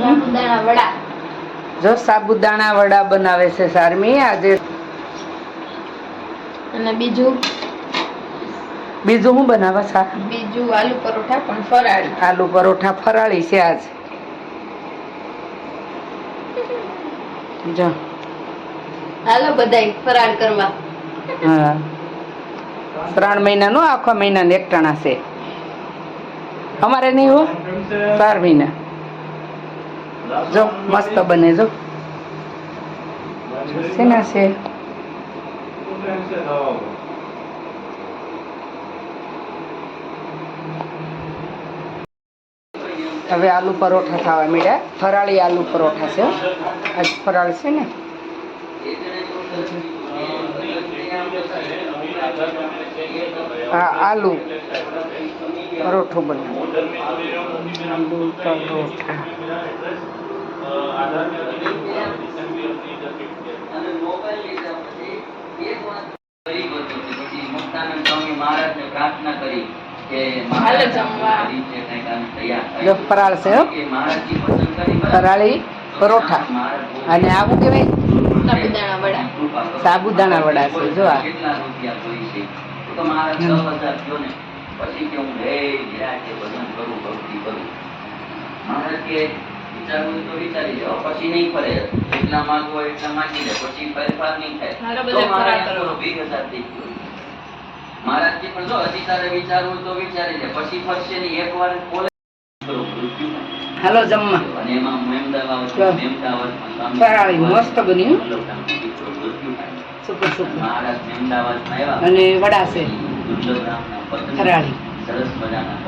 સાબુદાણા વડા. જો સાબુદાણા વડા બનાવે છે શારમી આજે. અને બીજું શું બનાવે છે? બીજું આલુ પરોઠા પણ ફરાળી. આલુ પરોઠા ફરાળી છે આજ. જો હાલો બધાય ફરાળ કરવા. હા 3 મહિના નો આખા મહિના ને એકટાણા છે. અમારે નહીં હો 4 મહિના. જો મસ્ત બને જો શેના છે. હવે આલુ પરોઠા ખાવા મળ્યા. ફરાળી આલુ પરોઠા છે. આજ ફરાળ છે ને. હા આલુ પરોઠો બનાવ્યો. આલુ પરોઠા. પ્રાર્થના કરી જો ફરાળ છે ફરાળી પરોઠા. અને આવું કેવાય સાબુદાણા વડા. સાબુદાણા વડા છે જો આ. પછી કે હું ભજન કરું ભક્તિ કરું. મહારાજ કે વિચારવું તો વિચારી જાઓ, પછી નહીં ફરે. એટલા માંગવો એટલા માંગી લે, પછી ફેરફાર નહીં થાય. મહારાજ કે પણ જો હજી તારે વિચારવું તો વિચારી લે, પછી ફરશે નહીં. એક વાર બોલે હાલો જમવા. અને એમાં ફરાળી મસ્ત બન્યું. Super super. મહારાજ અમદાવાદમાં આવ્યા અને વડા છે દુર્લભ રામના પત્ની ફરાળી. સરસ મજાના